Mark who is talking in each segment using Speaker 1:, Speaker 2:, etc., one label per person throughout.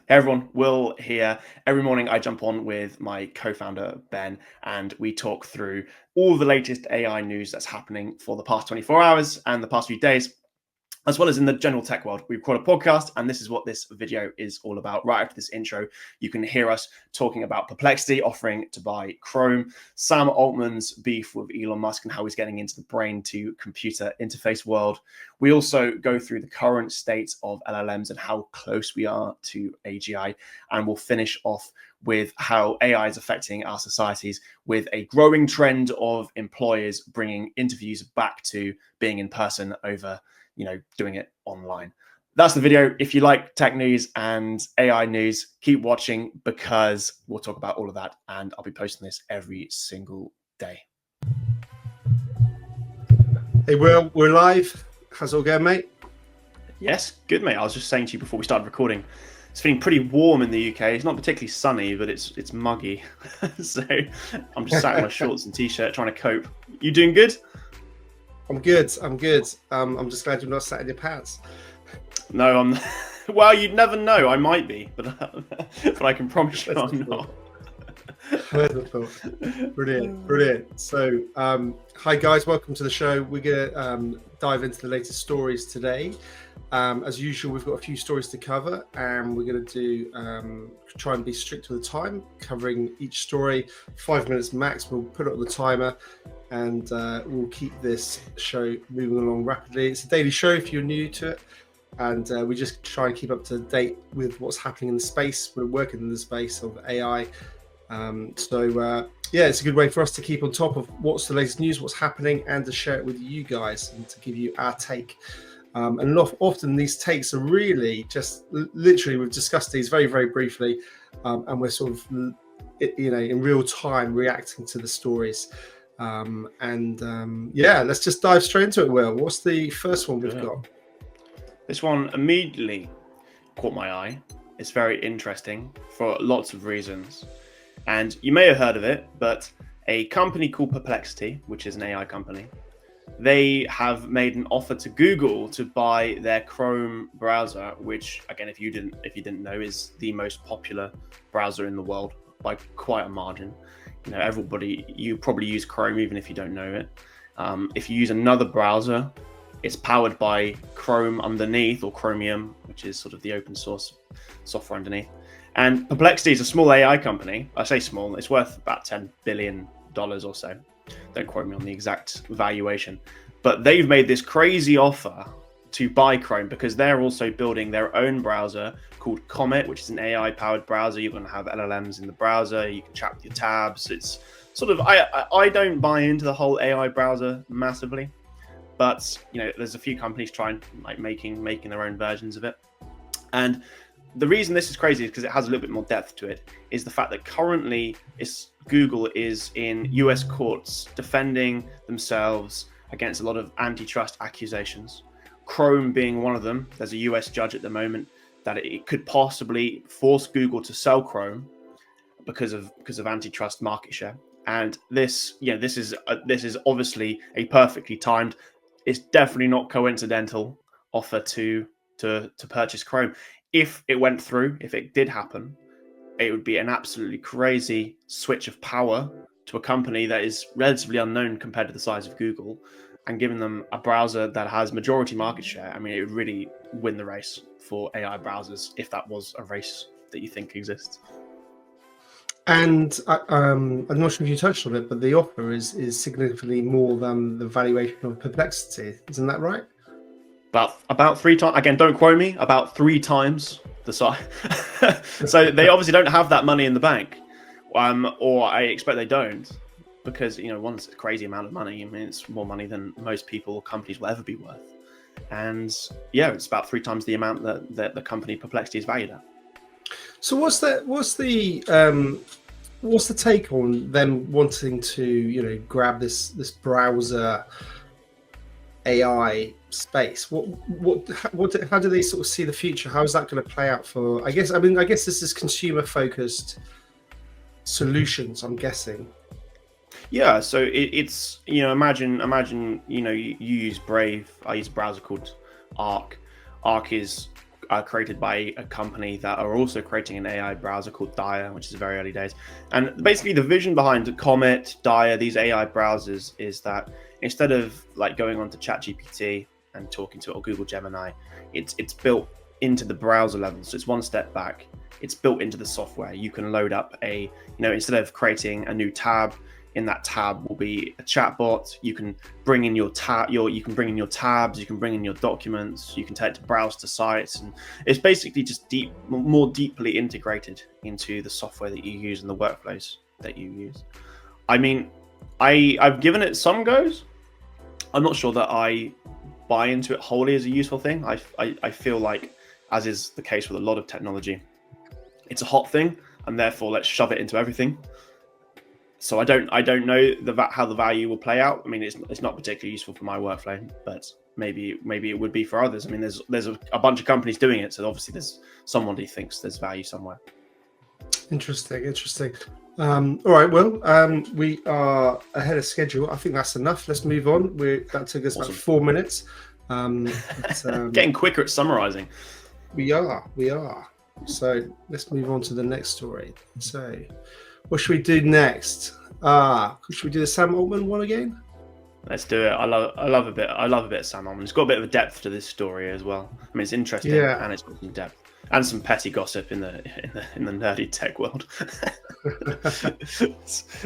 Speaker 1: Hey everyone, Will here. Every morning I jump on with my co-founder Ben and we talk through all the latest AI news that's happening for the past 24 hours and the past few days, as well as in the general tech world. We record a podcast, and this is what this video is all about. Right after this intro, you can hear us talking about Perplexity offering to buy Chrome, Sam Altman's beef with Elon Musk and how he's getting into the brain to computer interface world. We also go through the current state of LLMs and how close we are to AGI, and we'll finish off with how AI is affecting our societies, with a growing trend of employers bringing interviews back to being in person over doing it online. That's the video. If you like tech news and AI news, keep watching because we'll talk about all of that, and I'll be posting this every single day.
Speaker 2: Hey, Will, we're live. How's it all going, mate?
Speaker 1: Yes, good, mate. I was just saying to you before we started recording, it's feeling pretty warm in the UK. It's not particularly sunny, but it's muggy. So I'm just sat in my shorts and t-shirt trying to cope. You doing good?
Speaker 2: I'm good. I'm just glad you're not sat in your pants.
Speaker 1: No, I'm. Well, you'd never know. I might be, but I can promise you I'm not.
Speaker 2: Wonderful. Brilliant. So, hi guys, welcome to the show. We're gonna dive into the latest stories today. As usual, we've got a few stories to cover, and we're gonna do try and be strict with the time, covering each story 5 minutes max. We'll put it on the timer, and we'll keep this show moving along rapidly. It's a daily show if you're new to it, and we just try and keep up to date with what's happening in the space. We're working in the space of AI. Yeah, it's a good way for us to keep on top of what's the latest news, what's happening, and to share it with you guys and to give you our take. And often these takes are really just literally, we've discussed these very, very briefly, and we're sort of, in real time reacting to the stories. Yeah, let's just dive straight into it, Will. What's the first one we've got?
Speaker 1: This one immediately caught my eye. It's very interesting for lots of reasons. And you may have heard of it, but a company called Perplexity, which is an AI company, they have made an offer to Google to buy their Chrome browser, which, again, if you didn't know, is the most popular browser in the world by quite a margin. You probably use Chrome even if you don't know it. If you use another browser, it's powered by Chrome underneath, or Chromium, which is sort of the open source software underneath. And Perplexity is a small AI company. I say small, it's worth about $10 billion or so. Don't quote me on the exact valuation. But they've made this crazy offer to buy Chrome because they're also building their own browser called Comet, which is an AI-powered browser. You're going to have LLMs in the browser. You can chat with your tabs. It's sort of, I don't buy into the whole AI browser massively. But, there's a few companies trying, making their own versions of it. And the reason this is crazy is because it has a little bit more depth to it, is the fact that currently Google is in US courts defending themselves against a lot of antitrust accusations. Chrome being one of them. There's a US judge at the moment that it could possibly force Google to sell Chrome because of antitrust market share. And this is obviously a perfectly timed, it's definitely not coincidental offer to purchase Chrome. If it went through, if it did happen, it would be an absolutely crazy switch of power to a company that is relatively unknown compared to the size of Google, and giving them a browser that has majority market share. I mean, it would really win the race for AI browsers if that was a race that you think exists.
Speaker 2: And I'm not sure if you touched on it, but the offer is significantly more than the valuation of Perplexity. Isn't that right?
Speaker 1: About 3 times. Again, don't quote me. About 3 times the size. So they obviously don't have that money in the bank, or I expect they don't, because one's a crazy amount of money. I mean, it's more money than most people or companies will ever be worth. And yeah, it's about 3 times the amount that the company Perplexity is valued at.
Speaker 2: So what's the take on them wanting to grab this browser AI space? How do they sort of see the future? How is that going to play out for? I guess this is consumer focused solutions, I'm guessing.
Speaker 1: Yeah, so it's imagine you use Brave. I use a browser called Arc. Arc is created by a company that are also creating an AI browser called Dia, which is very early days. And basically, the vision behind Comet, Dia, these AI browsers is that instead of like going onto ChatGPT and talking to it or Google Gemini, it's built into the browser level. So it's one step back. It's built into the software. You can load up instead of creating a new tab, in that tab will be a chatbot. You can bring in your tabs, you can bring in your documents, you can take it to browse to sites, and it's basically just more deeply integrated into the software that you use and the workflows that you use. I mean, I've given it some goes. I'm not sure that I buy into it wholly as a useful thing. I feel like, as is the case with a lot of technology, it's a hot thing, and therefore let's shove it into everything. So I don't know how the value will play out. I mean, it's not particularly useful for my workflow, but maybe it would be for others. I mean, there's a bunch of companies doing it, so obviously there's someone who thinks there's value somewhere.
Speaker 2: Interesting. All right, well, we are ahead of schedule. I think that's enough. Let's move on. That took us about 4 minutes.
Speaker 1: Getting quicker at summarizing.
Speaker 2: We are. So let's move on to the next story. So what should we do next? Should we do the Sam Altman one again?
Speaker 1: Let's do it. I love a bit of Sam Altman. It's got a bit of a depth to this story as well. I mean, it's interesting, and it's got some depth and some petty gossip in the nerdy tech world.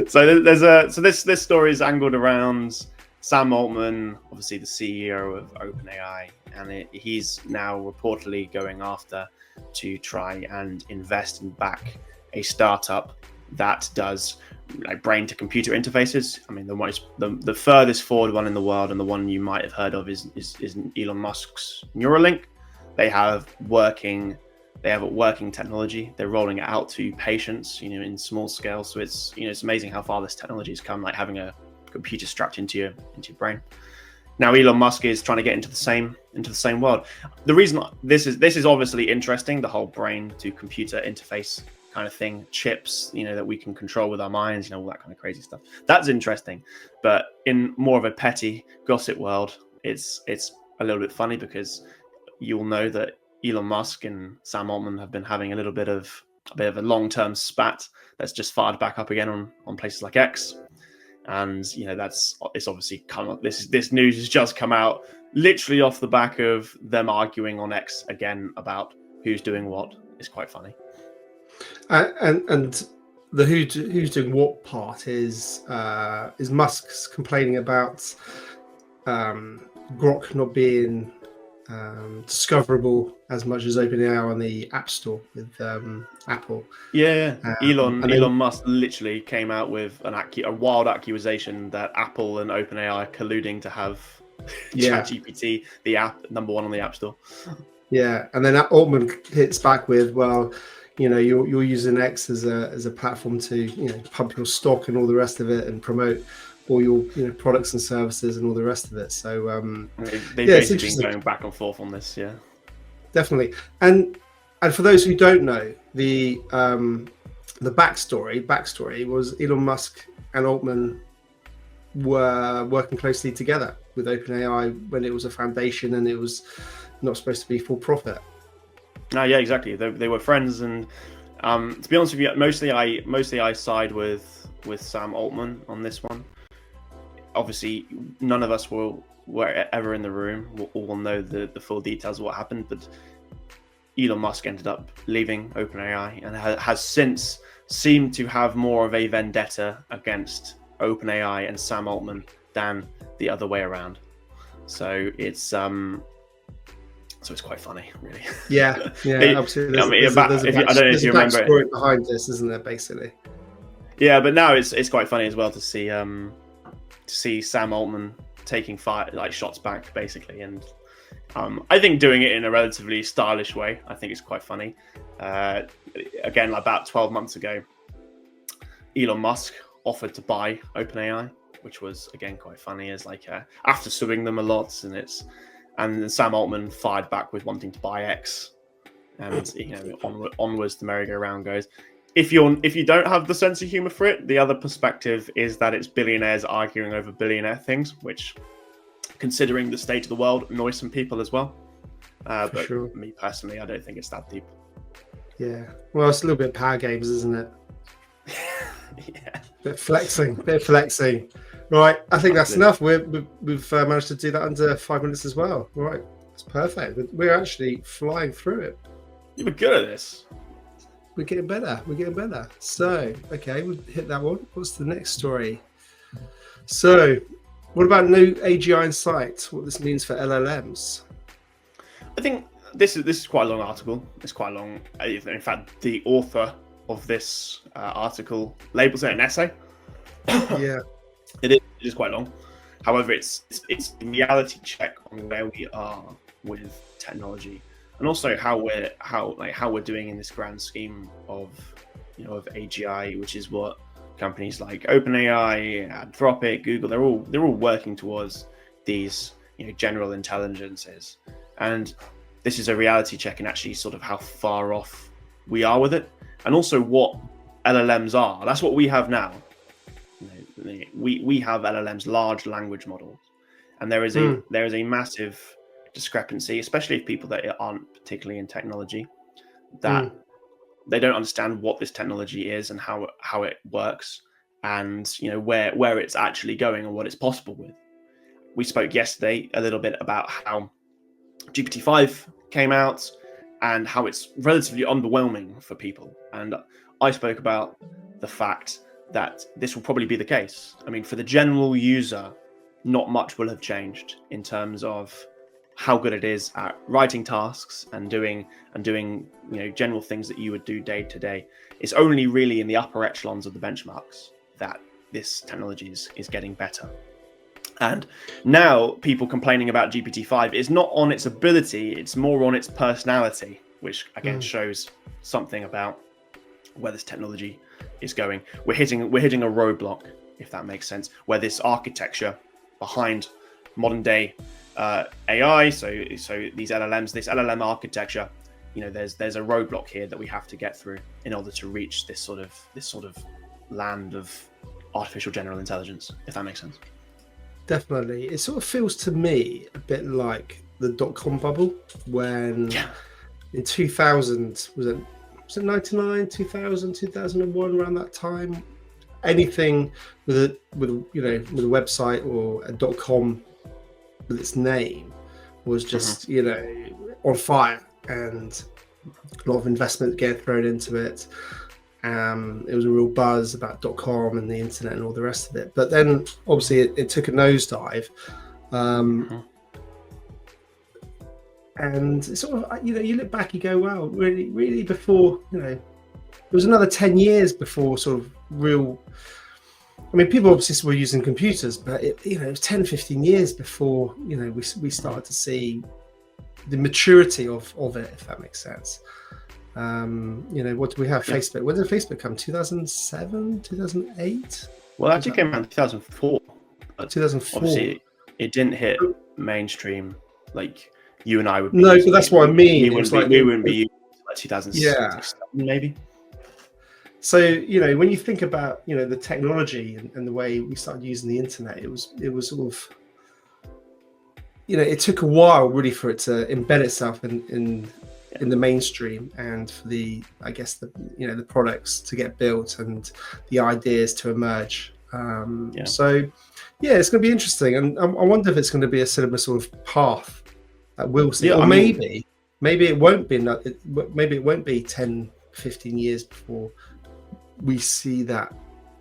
Speaker 1: So this story is angled around Sam Altman, obviously the CEO of OpenAI, and he's now reportedly going after to try and invest and back a startup that does like brain to computer interfaces. I mean, the furthest forward one in the world, and the one you might have heard of, is Elon Musk's Neuralink. They have working technology. They're rolling it out to patients, in small scale. So it's amazing how far this technology has come, like having a computer strapped into your brain. Now Elon Musk is trying to get into the same world. The reason this is obviously interesting, the whole brain to computer interface kind of thing, chips, that we can control with our minds, all that kind of crazy stuff. That's interesting. But in more of a petty gossip world, it's a little bit funny, because you'll know that Elon Musk and Sam Altman have been having a bit of a long-term spat that's just fired back up again on places like X. And it's obviously come up. This news has just come out literally off the back of them arguing on X again about who's doing what. It's quite funny.
Speaker 2: And the who's doing what part is Musk's complaining about Grok not being discoverable as much as OpenAI on the App Store with Apple.
Speaker 1: Yeah. Elon Musk literally came out with a wild accusation that Apple and OpenAI are colluding to have ChatGPT, the app, number one on the App Store. Yeah,
Speaker 2: and then Altman hits back with, well, you're using X as a platform to pump your stock and all the rest of it, and promote all your products and services and all the rest of it. So
Speaker 1: they've basically been going back and forth on this. Yeah,
Speaker 2: definitely. And for those who don't know, the backstory was Elon Musk and Altman were working closely together with OpenAI when it was a foundation and it was not supposed to be for profit.
Speaker 1: Yeah, exactly. They were friends, and to be honest with you, mostly I side with Sam Altman on this one. Obviously, none of us were ever in the room. We'll know the full details of what happened, but Elon Musk ended up leaving OpenAI and has since seemed to have more of a vendetta against OpenAI and Sam Altman than the other way around. So it's quite funny, really.
Speaker 2: Yeah, absolutely.
Speaker 1: I don't know if you remember it.
Speaker 2: Story behind this, isn't there, basically?
Speaker 1: Yeah, but now it's quite funny as well to see Sam Altman taking shots back, basically, and I think doing it in a relatively stylish way. I think it's quite funny. Again, about 12 months ago, Elon Musk offered to buy OpenAI, which was again quite funny, as after suing them a lot, and Sam Altman fired back with wanting to buy X, and onwards the merry-go-round goes. If you don't have the sense of humor for it, the other perspective is that it's billionaires arguing over billionaire things, which, considering the state of the world, annoys some people as well.
Speaker 2: For
Speaker 1: But
Speaker 2: sure.
Speaker 1: me personally, I don't think it's that deep.
Speaker 2: Yeah. Well, it's a little bit of power games, isn't it?
Speaker 1: Yeah.
Speaker 2: Bit of flexing. Right. I think that's enough. We've managed to do that under 5 minutes as well. Right. It's perfect. We're actually flying through it.
Speaker 1: You were good at this.
Speaker 2: We're getting better. So, okay, we'll hit that one. What's the next story? So, what about new AGI insight? What this means for LLMs?
Speaker 1: I think this is quite a long article. It's quite long. In fact, the author of this article labels it an essay.
Speaker 2: Yeah,
Speaker 1: It is quite long. However, it's a reality check on where we are with technology, and also how we're doing in this grand scheme of of AGI, which is what companies like OpenAI, Anthropic, Google, they're all working towards these general intelligences. And this is a reality check in actually sort of how far off we are with it, and also what LLMs are. That's what we have now. We have LLMs, large language models, and there is a massive discrepancy, especially if people that aren't particularly in technology, that they don't understand what this technology is and how it works, and where it's actually going and what it's possible with. We spoke yesterday a little bit about how GPT-5 came out and how it's relatively underwhelming for people, and I spoke about the fact that this will probably be the case. I mean, for the general user, not much will have changed in terms of how good it is at writing tasks and doing general things that you would do day to day. It's only really in the upper echelons of the benchmarks that this technology is getting better. And now people complaining about GPT-5 is not on its ability, it's more on its personality, which again shows something about where this technology is going. We're hitting a roadblock, if that makes sense, where this architecture behind modern day AI, so these LLMs, this LLM architecture, there's a roadblock here that we have to get through in order to reach this sort of land of artificial general intelligence, if that makes sense.
Speaker 2: Definitely. It sort of feels to me a bit like the dot-com bubble when in 2000, was it 99, 2000, 2001, around that time, anything with a website or a .com with its name was just on fire, and a lot of investment getting thrown into it. It was a real buzz about .com and the internet and all the rest of it. But then obviously it took a nosedive. And it's sort of, you look back, you go, wow, really before, it was another 10 years before sort of real, I mean, people obviously were using computers, but it was 10, 15 years before, we started to see the maturity of it, if that makes sense. What do we have? Facebook. When did Facebook come? 2007, 2008?
Speaker 1: Well, it actually came out in 2004.
Speaker 2: 2004.
Speaker 1: Obviously, it didn't hit mainstream like you and I would be.
Speaker 2: No, but that's what I mean.
Speaker 1: We wouldn't be using like 2006, maybe.
Speaker 2: So, when you think about, the technology and the way we started using the internet, it was sort of, it took a while really for it to embed itself in the mainstream, and for the products to get built and the ideas to emerge. So, it's going to be interesting, and I wonder if it's going to be a similar sort of path that we'll see, or maybe it won't be. Maybe it won't be 10, 15 years before we see that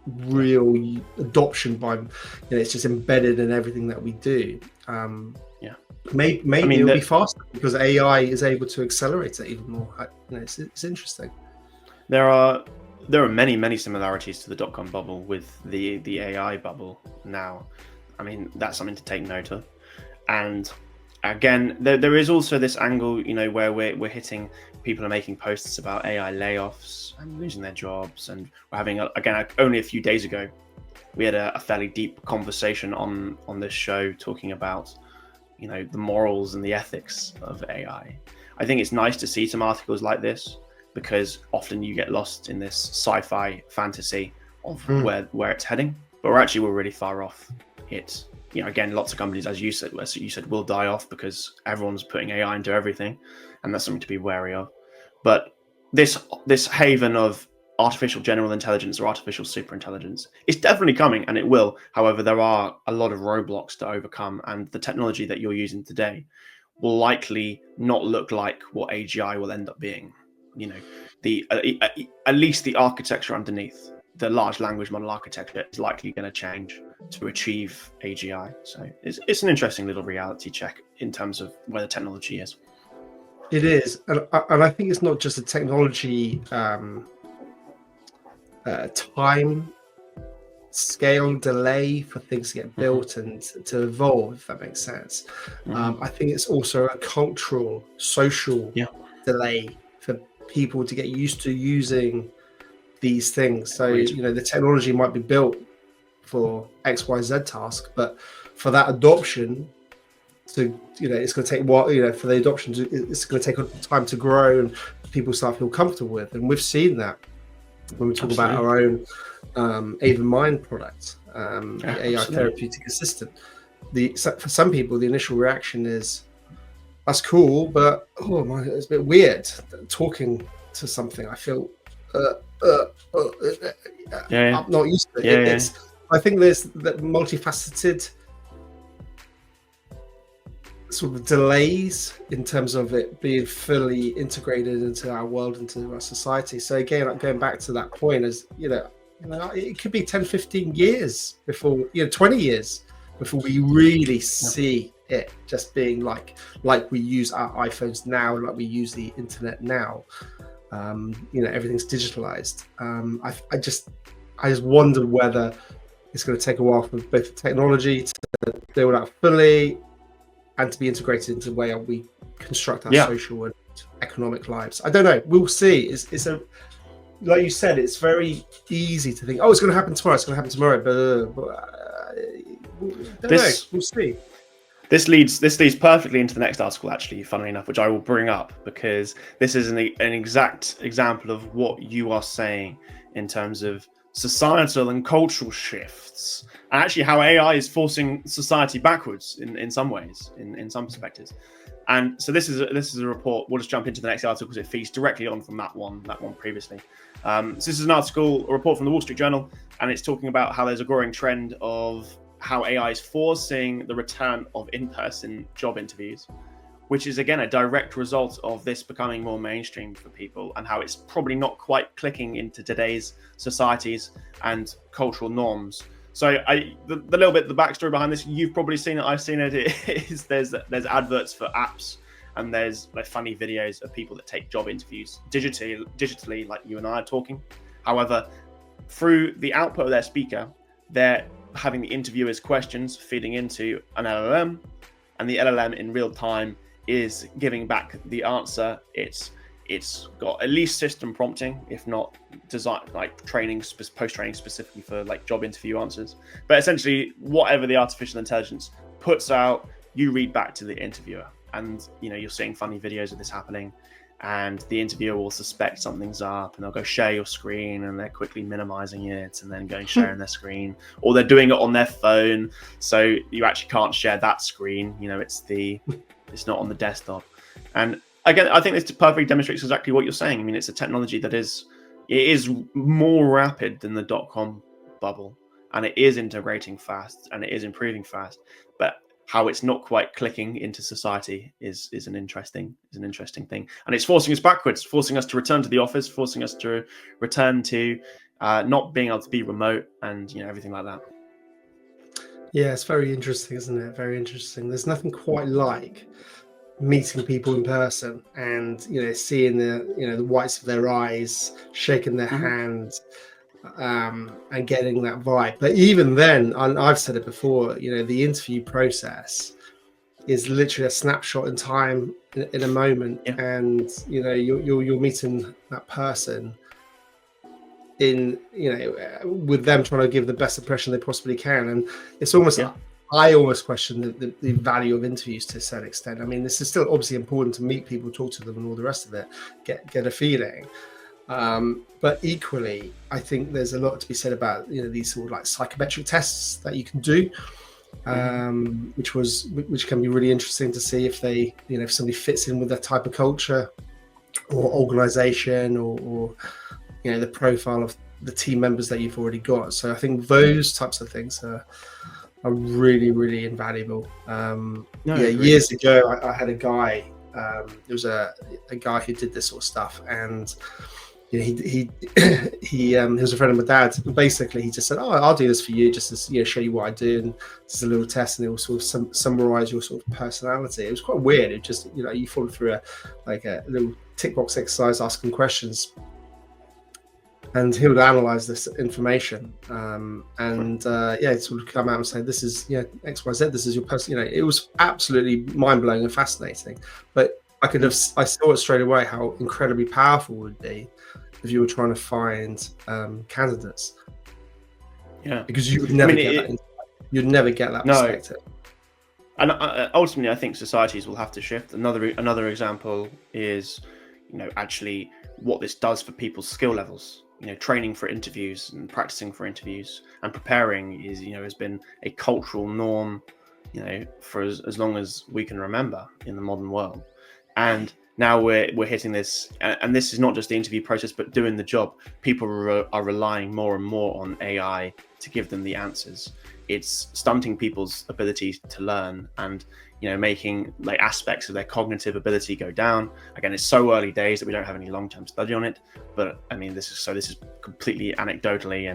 Speaker 2: real adoption by, it's just embedded in everything that we do. Maybe it'll be faster because AI is able to accelerate it even more. It's interesting.
Speaker 1: There are many similarities to the dot-com bubble with the AI bubble now. I mean, that's something to take note of. And again, there is also this angle, where we're hitting, people are making posts about AI layoffs and losing their jobs. And we're having, only a few days ago, we had a fairly deep conversation on this show talking about, the morals and the ethics of AI. I think it's nice to see some articles like this, because often you get lost in this sci-fi fantasy of where it's heading, but we're really far off it again, lots of companies, as you said, will die off because everyone's putting AI into everything, and that's something to be wary of. But this haven of artificial general intelligence or artificial superintelligence is definitely coming, and it will. However, there are a lot of roadblocks to overcome, and the technology that you're using today will likely not look like what AGI will end up being. At least the architecture underneath, the large language model architecture, is likely going to change to achieve AGI. So it's an interesting little reality check in terms of where the technology is.
Speaker 2: It is, and I think it's not just a technology time scale delay for things to get built and to evolve, if that makes sense. I think it's also a cultural, social delay for people to get used to using these things. So the technology might be built for XYZ task, but for that adoption to it's going to take for the adoption it's going to take time to grow and people start to feel comfortable with. And we've seen that when we talk about our own Ava Mind product, the AI therapeutic assistant. For some people, the initial reaction is, that's cool, but it's a bit weird talking to something. I feel I'm not used to it. I think there's that multifaceted sort of delays in terms of it being fully integrated into our world, into our society. So again, going back to that point, as it could be 10, 15 years before, 20 years before we really see it just being like we use our iPhones now, like we use the internet now. Everything's digitalized. I just wonder whether it's going to take a while for both the technology to build out fully and to be integrated into the way we construct our social and economic lives. I don't know. We'll see. It's a, like you said, it's very easy to think, it's going to happen tomorrow. It's going to happen tomorrow. But we'll see.
Speaker 1: This leads perfectly into the next article, actually, funnily enough, which I will bring up, because this is an exact example of what you are saying in terms of societal and cultural shifts, and actually how AI is forcing society backwards in some ways, in some perspectives. And so this is a report. We'll just jump into the next article because it feeds directly on from that one previously. So this is a report from the Wall Street Journal, and it's talking about how there's a growing trend of how AI is forcing the return of in-person job interviews, which is, again, a direct result of this becoming more mainstream for people, and how it's probably not quite clicking into today's societies and cultural norms. So the backstory behind this, you've probably seen it, I've seen it, is there's adverts for apps, and there's funny videos of people that take job interviews digitally, like you and I are talking. However, through the output of their speaker, they're having the interviewer's questions feeding into an LLM, and the LLM in real time is giving back the answer. It's got at least system prompting, if not design, like post-training specifically for like job interview answers. But essentially, whatever the artificial intelligence puts out, you read back to the interviewer, and you're seeing funny videos of this happening. And the interviewer will suspect something's up, and they'll go share your screen, and they're quickly minimizing it and then going sharing their screen, or they're doing it on their phone, so you actually can't share that screen. It's not on the desktop. And again, I think this perfectly demonstrates exactly what you're saying. I mean, it's a technology that is more rapid than the .com bubble, and it is integrating fast, and it is improving fast. But how it's not quite clicking into society is an interesting thing, and it's forcing us backwards, forcing us to return to the office, forcing us to return to not being able to be remote, and everything like that.
Speaker 2: Yeah, it's very interesting, isn't it? Very interesting. There's nothing quite like meeting people in person and seeing the whites of their eyes, shaking their hands, and getting that vibe. But even then, I've said it before, the interview process is literally a snapshot in time, in a moment, and you're meeting that person in with them trying to give the best impression they possibly can. And it's almost I almost question the value of interviews to a certain extent. I mean, this is still obviously important to meet people, talk to them, and all the rest of it, get a feeling. But equally, I think there's a lot to be said about these sort of like psychometric tests that you can do which can be really interesting to see if they, if somebody fits in with that type of culture or organization, or the profile of the team members that you've already got. So I think those types of things are really, really invaluable. Years ago, I had a guy. There was a guy who did this sort of stuff, and he was a friend of my dad. Basically, he just said, "Oh, I'll do this for you, just to show you what I do." And this is a little test, and it will sort of summarize your sort of personality. It was quite weird. It just you follow through a little tick box exercise, asking questions, and he would analyze this information, it sort of come out and say, "This is X, Y, Z. This is your person." It was absolutely mind blowing and fascinating. But I saw it straight away how incredibly powerful it would be if you were trying to find candidates.
Speaker 1: Yeah,
Speaker 2: because you would never get that insight. You'd never get that perspective.
Speaker 1: And ultimately, I think societies will have to shift. Another example is, actually what this does for people's skill levels. Training for interviews and practicing for interviews and preparing has been a cultural norm, for as long as we can remember in the modern world. And now we're hitting this, and this is not just the interview process, but doing the job. People are relying more and more on AI to give them the answers. It's stunting people's ability to learn, and making aspects of their cognitive ability go down. Again, it's so early days that we don't have any long-term study on it, but I mean, this is completely anecdotally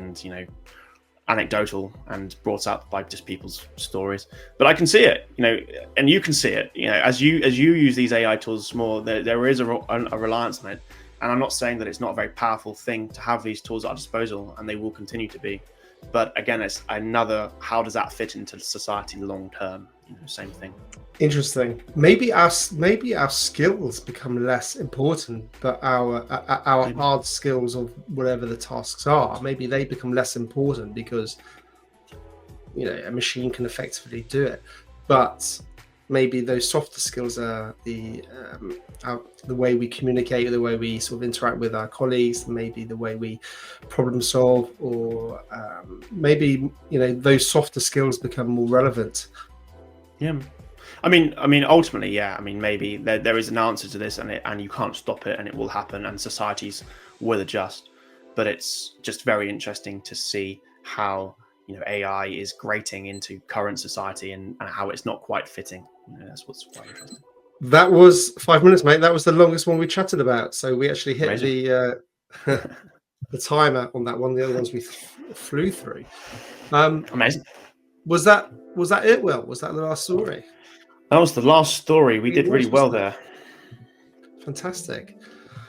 Speaker 1: and brought up by just people's stories. But I can see it, and you can see it, as you use these AI tools more, there is a reliance on it. And I'm not saying that it's not a very powerful thing to have these tools at our disposal, and they will continue to be. But again, it's another, how does that fit into society long term? Same thing.
Speaker 2: Interesting. Maybe our skills become less important, but our hard skills of whatever the tasks are, maybe they become less important because a machine can effectively do it. But maybe those softer skills are the way we communicate, the way we sort of interact with our colleagues, maybe the way we problem solve, or maybe those softer skills become more relevant.
Speaker 1: Yeah, I mean, ultimately, yeah. I mean, maybe there is an answer to this, and you can't stop it, and it will happen, and societies will adjust. But it's just very interesting to see how AI is grating into current society, and how it's not quite fitting. That's what's quite interesting.
Speaker 2: That was 5 minutes, mate. That was the longest one we chatted about. So we actually hit
Speaker 1: Amazing.
Speaker 2: the timer on that one. The other ones we flew through.
Speaker 1: Amazing.
Speaker 2: Was that it? Will, was that the last story?
Speaker 1: That was the last story. We did really well there.
Speaker 2: Fantastic.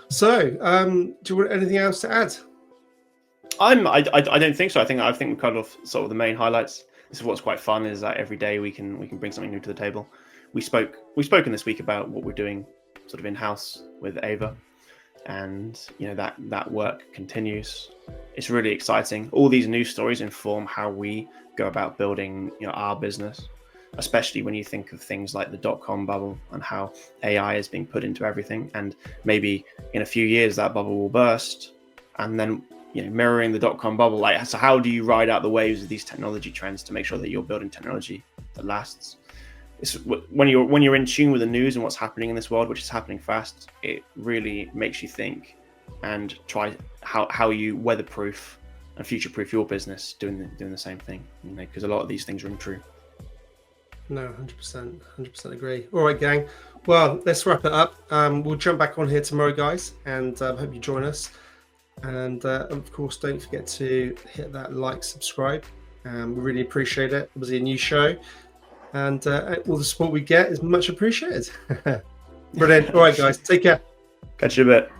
Speaker 2: So, do you want anything else to add?
Speaker 1: I don't think so. I think we covered off sort of the main highlights. This is what's quite fun, is that every day we can bring something new to the table. We've spoken this week about what we're doing sort of in-house with Ava, and that work continues. It's really exciting. All these news stories inform how we go about building our business, especially when you think of things like the .com bubble and how AI is being put into everything, and maybe in a few years that bubble will burst, and then mirroring the .com bubble. So how do you ride out the waves of these technology trends to make sure that you're building technology that lasts? It's when you're in tune with the news and what's happening in this world, which is happening fast, it really makes you think and try how you weatherproof and future-proof your business doing the same thing. Because a lot of these things ring true.
Speaker 2: No, 100% agree. All right, gang. Well, let's wrap it up. We'll jump back on here tomorrow, guys, and hope you join us. And of course, don't forget to hit that like, subscribe. We really appreciate it. It was a new show, and all the support we get is much appreciated. Brilliant. All right, guys, take care.
Speaker 1: Catch you a bit.